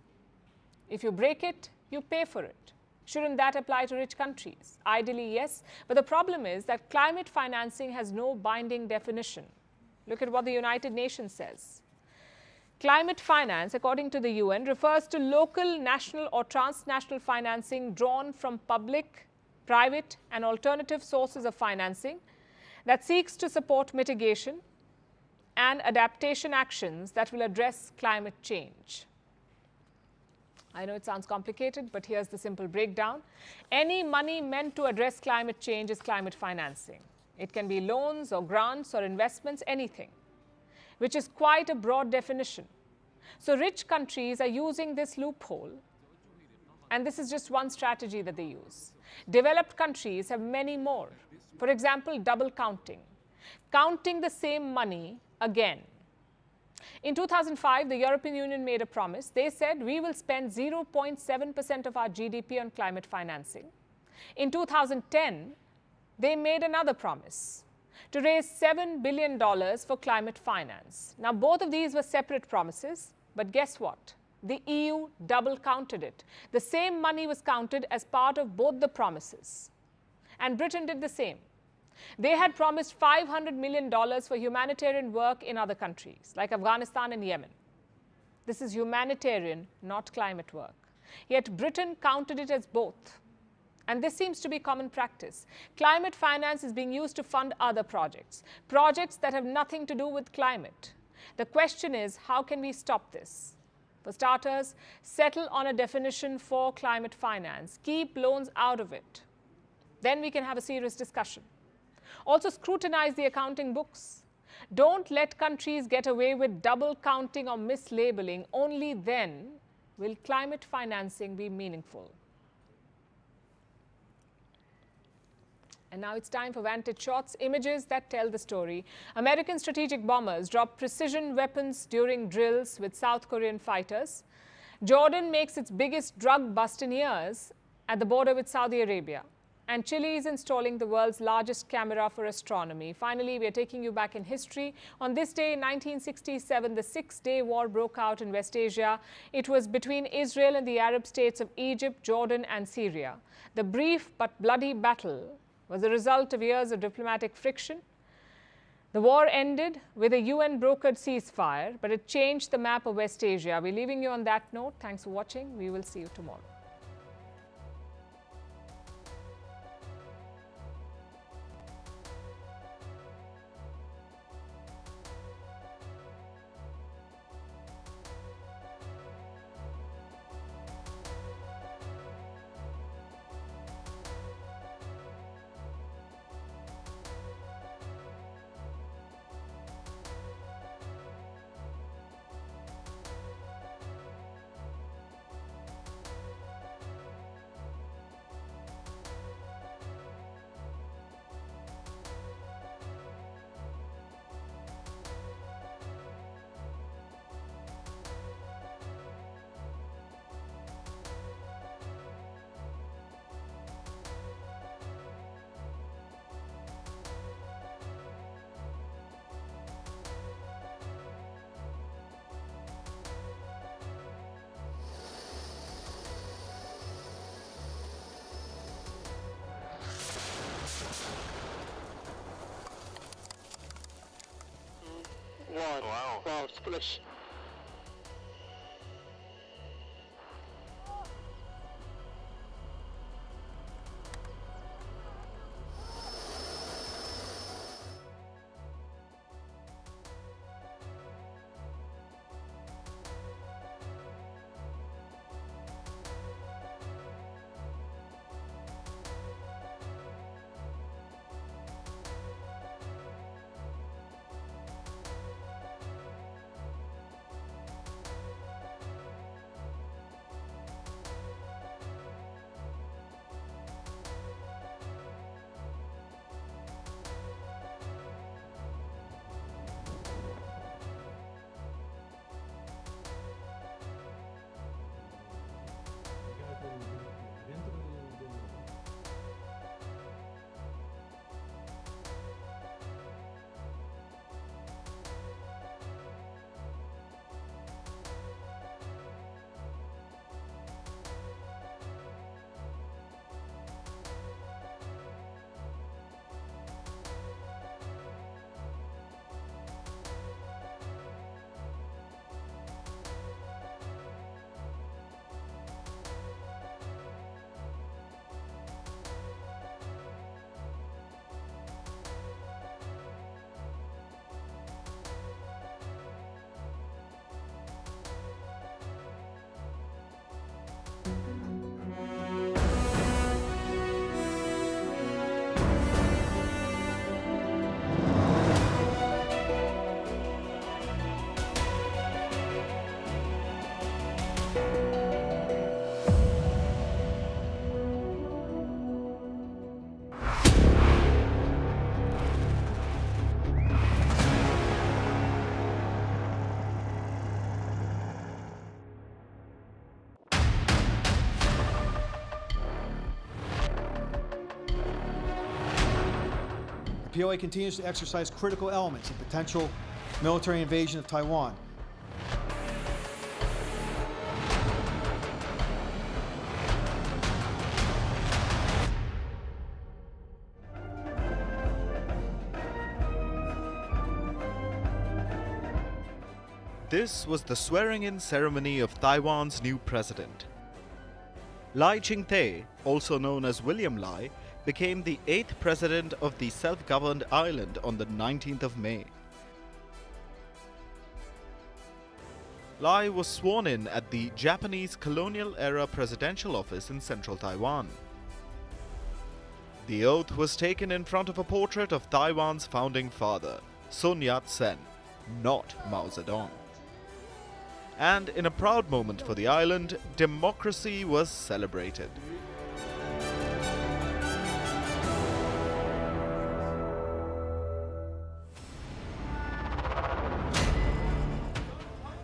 If you break it, you pay for it. Shouldn't that apply to rich countries? Ideally, yes. But the problem is that climate financing has no binding definition. Look at what the United Nations says. Climate finance, according to the UN, refers to local, national or transnational financing drawn from public, private and alternative sources of financing that seeks to support mitigation and adaptation actions that will address climate change. I know it sounds complicated, but here's the simple breakdown. Any money meant to address climate change is climate financing. It can be loans or grants or investments, anything, which is quite a broad definition. So rich countries are using this loophole, and this is just one strategy that they use. Developed countries have many more. For example, double counting, counting the same money again. In 2005, the European Union made a promise. They said we will spend 0.7% of our GDP on climate financing. In 2010, they made another promise. to raise $7 billion for climate finance. Now, both of these were separate promises, but guess what? The EU double counted it. The same money was counted as part of both the promises. And Britain did the same. They had promised $500 million for humanitarian work in other countries, like Afghanistan and Yemen. This is humanitarian, not climate work. Yet Britain counted it as both. And this seems to be common practice. Climate finance is being used to fund other projects, projects that have nothing to do with climate. The question is, how can we stop this? For starters, settle on a definition for climate finance. Keep loans out of it. Then we can have a serious discussion. Also, scrutinize the accounting books. Don't let countries get away with double counting or mislabeling. Only then will climate financing be meaningful. And now it's time for Vantage Shots, images that tell the story. American strategic bombers drop precision weapons during drills with South Korean fighters. Jordan makes its biggest drug bust in years at the border with Saudi Arabia. And Chile is installing the world's largest camera for astronomy. Finally, we are taking you back in history. On this day in 1967, the Six-Day War broke out in West Asia. It was between Israel and the Arab states of Egypt, Jordan and Syria. The brief but bloody battle was the result of years of diplomatic friction. The war ended with a UN-brokered ceasefire, but it changed the map of West Asia. We're leaving you on that note. Thanks for watching. We will see you tomorrow. Wow, splash. PLA continues to exercise critical elements in potential military invasion of Taiwan. This was the swearing-in ceremony of Taiwan's new president. Lai Ching-te, also known as William Lai, became the 8th president of the self-governed island on the 19th of May. Lai was sworn in at the Japanese colonial-era presidential office in central Taiwan. The oath was taken in front of a portrait of Taiwan's founding father, Sun Yat-sen, not Mao Zedong. And in a proud moment for the island, democracy was celebrated.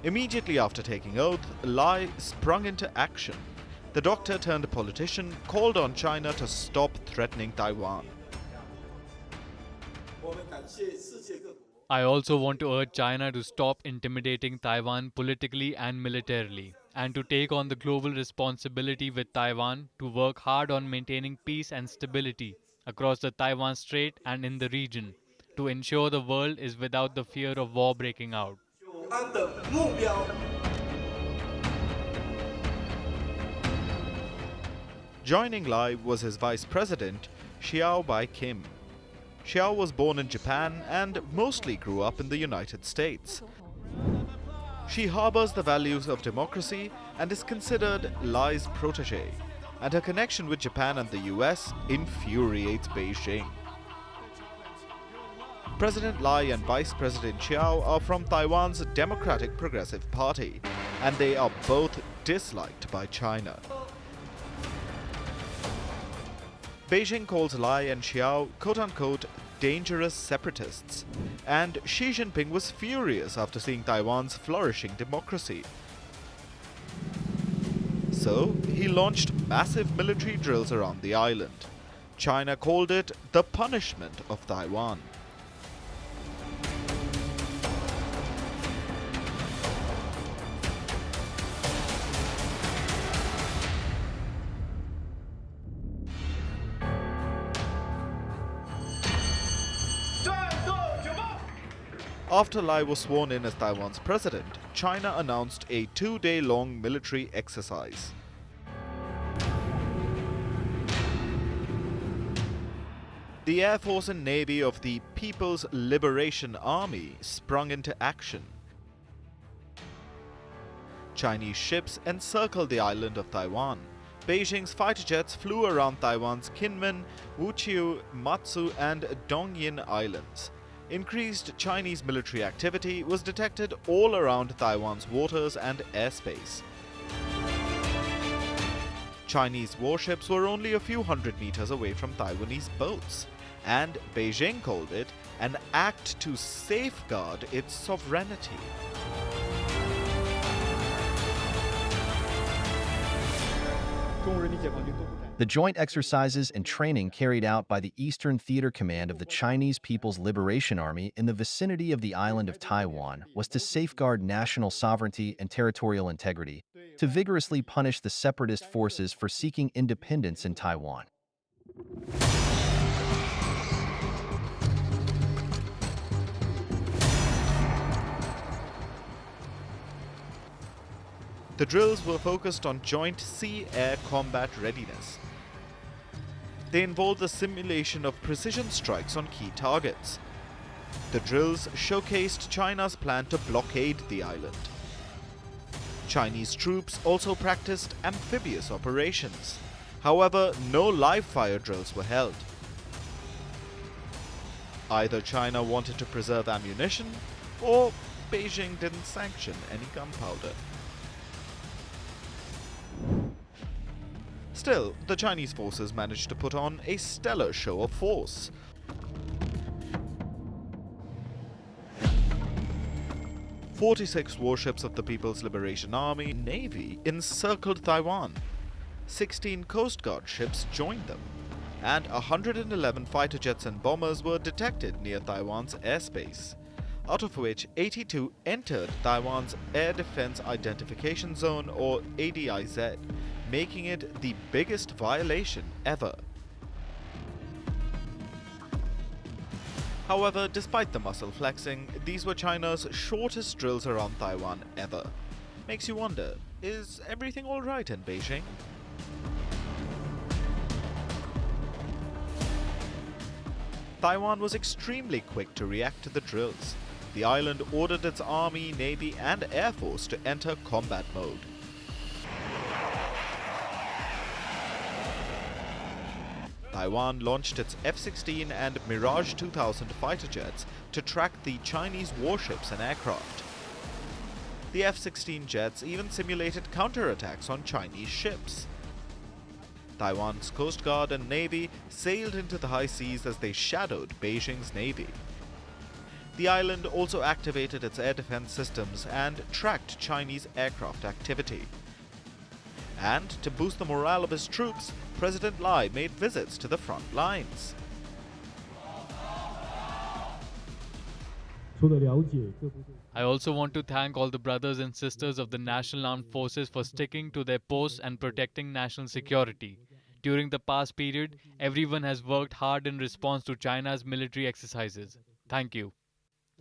Immediately after taking oath, Lai sprung into action. The doctor turned politician called on China to stop threatening Taiwan. I also want to urge China to stop intimidating Taiwan politically and militarily, and to take on the global responsibility with Taiwan to work hard on maintaining peace and stability across the Taiwan Strait and in the region, to ensure the world is without the fear of war breaking out. Joining Lai was his vice president, Xiao Bai-kim. Xiao was born in Japan and mostly grew up in the United States. She harbors the values of democracy and is considered Lai's protege, and her connection with Japan and the US infuriates Beijing. President Lai and Vice President Xiao are from Taiwan's Democratic Progressive Party, and they are both disliked by China. Beijing calls Lai and Xiao quote-unquote dangerous separatists, and Xi Jinping was furious after seeing Taiwan's flourishing democracy. So, he launched massive military drills around the island. China called it the punishment of Taiwan. After Lai was sworn in as Taiwan's president, China announced a 2-day-long military exercise. The Air Force and Navy of the People's Liberation Army sprung into action. Chinese ships encircled the island of Taiwan. Beijing's fighter jets flew around Taiwan's Kinmen, Wuqiu, Matsu and Dongyin Islands. Increased Chinese military activity was detected all around Taiwan's waters and airspace. Chinese warships were only a few hundred meters away from Taiwanese boats, and Beijing called it an act to safeguard its sovereignty. The joint exercises and training carried out by the Eastern Theater Command of the Chinese People's Liberation Army in the vicinity of the island of Taiwan was to safeguard national sovereignty and territorial integrity, to vigorously punish the separatist forces for seeking independence in Taiwan. The drills were focused on joint sea-air combat readiness. They involved the simulation of precision strikes on key targets. The drills showcased China's plan to blockade the island. Chinese troops also practiced amphibious operations. However, no live-fire drills were held. Either China wanted to preserve ammunition, or Beijing didn't sanction any gunpowder. Still, the Chinese forces managed to put on a stellar show of force. "46 warships of the People's Liberation Army Navy encircled Taiwan. 16 Coast Guard ships joined them. and 111 fighter jets and bombers were detected near Taiwan's airspace, out of which 82 entered Taiwan's Air Defense Identification Zone, or ADIZ, making it the biggest violation ever. However, despite the muscle flexing, these were China's shortest drills around Taiwan ever. Makes you wonder, is everything alright in Beijing? Taiwan was extremely quick to react to the drills. The island ordered its army, navy and air force to enter combat mode. Taiwan launched its F-16 and Mirage 2000 fighter jets to track the Chinese warships and aircraft. The F-16 jets even simulated counterattacks on Chinese ships. Taiwan's Coast Guard and Navy sailed into the high seas as they shadowed Beijing's Navy. The island also activated its air defense systems and tracked Chinese aircraft activity. And to boost the morale of his troops, President Lai made visits to the front lines. I also want to thank all the brothers and sisters of the National Armed Forces for sticking to their posts and protecting national security. During the past period, everyone has worked hard in response to China's military exercises. Thank you.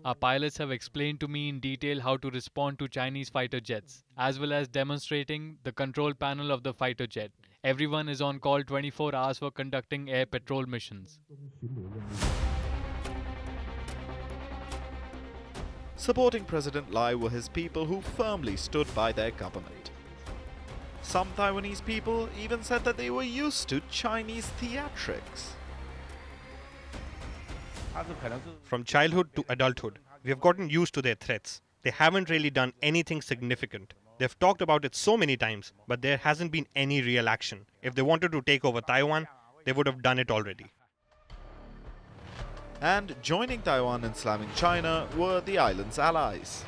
Our pilots have explained to me in detail how to respond to Chinese fighter jets, as well as demonstrating the control panel of the fighter jet. Everyone is on call 24 hours for conducting air patrol missions. Supporting President Lai were his people who firmly stood by their government. Some Taiwanese people even said that they were used to Chinese theatrics. From childhood to adulthood, we have gotten used to their threats. They haven't really done anything significant. They've talked about it so many times, but there hasn't been any real action. If they wanted to take over Taiwan, they would have done it already. And joining Taiwan in slamming China were the island's allies.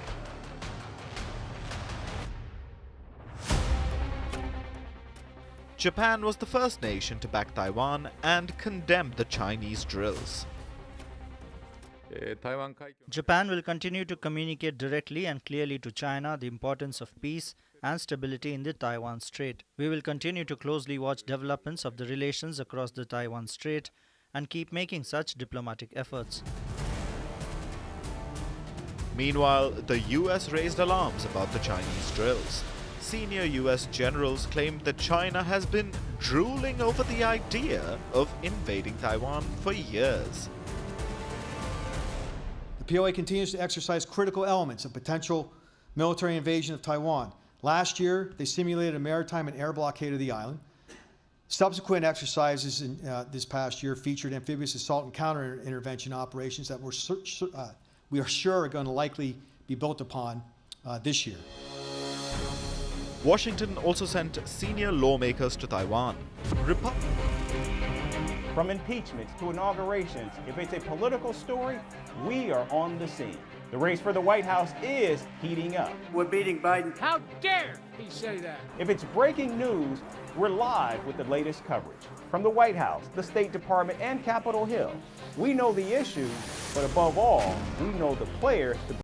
Japan was the first nation to back Taiwan and condemned the Chinese drills. Japan will continue to communicate directly and clearly to China the importance of peace and stability in the Taiwan Strait. We will continue to closely watch developments of the relations across the Taiwan Strait and keep making such diplomatic efforts. Meanwhile, the US raised alarms about the Chinese drills. Senior US generals claimed that China has been drooling over the idea of invading Taiwan for years. The PLA continues to exercise critical elements of potential military invasion of Taiwan. Last year, they simulated a maritime and air blockade of the island. Subsequent exercises in this past year featured amphibious assault and counter-intervention operations that we are sure are going to likely be built upon this year. Washington also sent senior lawmakers to Taiwan. From impeachments to inaugurations, if it's a political story, we are on the scene. The race for the White House is heating up. We're beating Biden. How dare he say that? If it's breaking news, we're live with the latest coverage. From the White House, the State Department, and Capitol Hill. We know the issues, but above all, we know the players to